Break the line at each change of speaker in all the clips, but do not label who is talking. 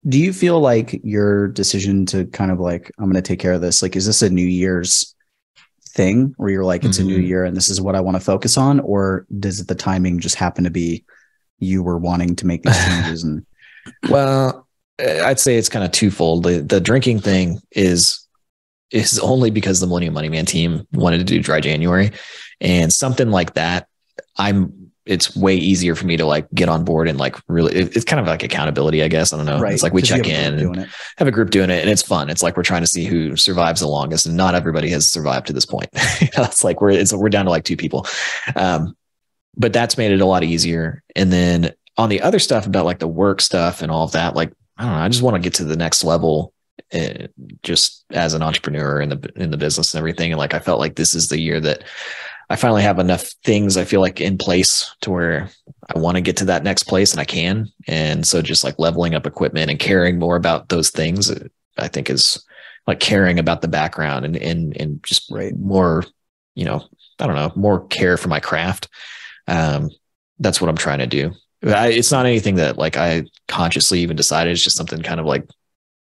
Do you feel like your decision to kind of like, I'm going to take care of this, like, is this a New Year's thing where you're like, it's a new year and this is what I want to focus on? Or does the timing just happen to be you were wanting to make these changes? And
Well, I'd say it's kind of twofold. The drinking thing is only because the Millennium Money Man team wanted to do dry January, and something like that. It's way easier for me to like get on board and like really, it's kind of like accountability, I guess. I don't know.
right,
It's like we
'cause you
check
have a group
in
doing
and
it.
have a group doing it, and it's fun. It's like we're trying to see who survives the longest, and not everybody has survived to this point. It's like we're down to like 2 people. But that's made it a lot easier. And then on the other stuff about like the work stuff and all of that, like, I don't know, I just want to get to the next level, just as an entrepreneur in the business and everything. And like, I felt like this is the year that I finally have enough things I feel like in place to where I want to get to that next place, and I can. And so just like leveling up equipment and caring more about those things, I think is like caring about the background and just more, I don't know, more care for my craft. That's what I'm trying to do. It's not anything that like I consciously even decided. It's just something kind of like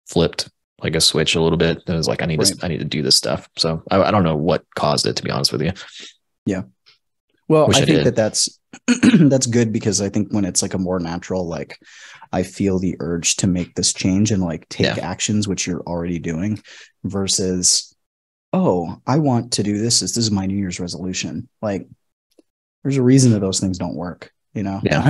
flipped like a switch a little bit. It was like, I need to do this stuff. So I don't know what caused it, to be honest with you.
Yeah. Well,
Wish
I
I
think
did.
that's that's good, because I think when it's like a more natural, like I feel the urge to make this change and like take actions, which you're already doing, versus, oh, I want to do this. This is my New Year's resolution. Like, there's a reason that those things don't work.
Yeah.
I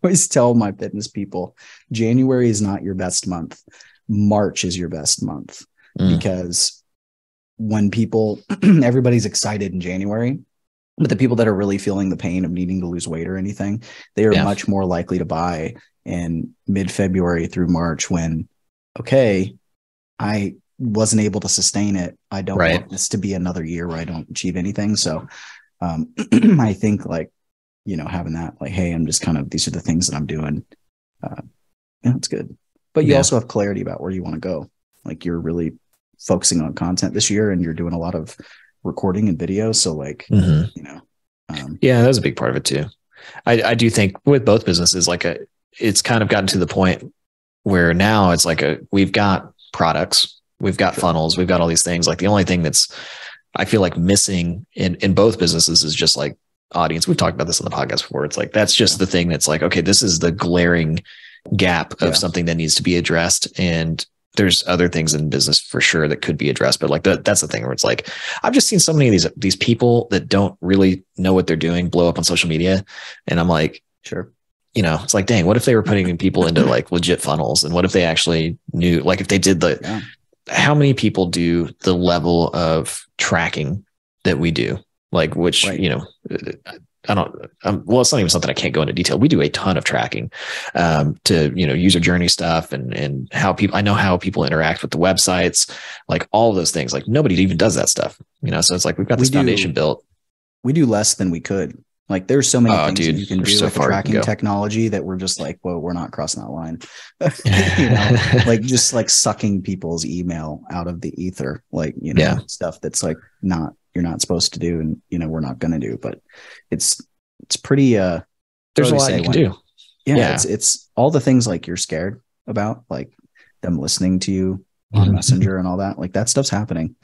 always tell my fitness people, January is not your best month. March is your best month, because when people, everybody's excited in January, but the people that are really feeling the pain of needing to lose weight or anything, they are much more likely to buy in mid-February through March, when, okay, I wasn't able to sustain it. I don't want this to be another year where I don't achieve anything. So I think like, having that like, hey, I'm just kind of, these are the things that I'm doing. It's good. But you also have clarity about where you want to go. Like, you're really focusing on content this year, and you're doing a lot of recording and video. So like,
yeah, that's a big part of it too. I do think with both businesses, like it's kind of gotten to the point where now it's like we've got products, we've got funnels, we've got all these things. Like the only thing that's, I feel like missing in both businesses is just like audience. We've talked about this on the podcast before. It's like, that's just the thing that's like, okay, this is the glaring gap of something that needs to be addressed. And there's other things in business for sure that could be addressed. But like that's the thing where it's like, I've just seen so many of these people that don't really know what they're doing blow up on social media. And I'm like,
sure.
It's like, dang, what if they were putting people into like legit funnels? And what if they actually knew, like if they did how many people do the level of tracking that we do? Like, which, I don't, well, it's not even something I can't go into detail. We do a ton of tracking, to, user journey stuff and how I know how people interact with the websites, like all of those things. Like nobody even does that stuff, so it's like, we've got this foundation built.
We do less than we could. Like, there's so many things that you can do with tracking technology that we're just like, well, we're not crossing that line. Like just like sucking people's email out of the ether, like, stuff that's like you're not supposed to do, and we're not going to do. But it's pretty
there's a lot you can do.
It's all the things like you're scared about, like them listening to you on Messenger and all that, like that stuff's happening.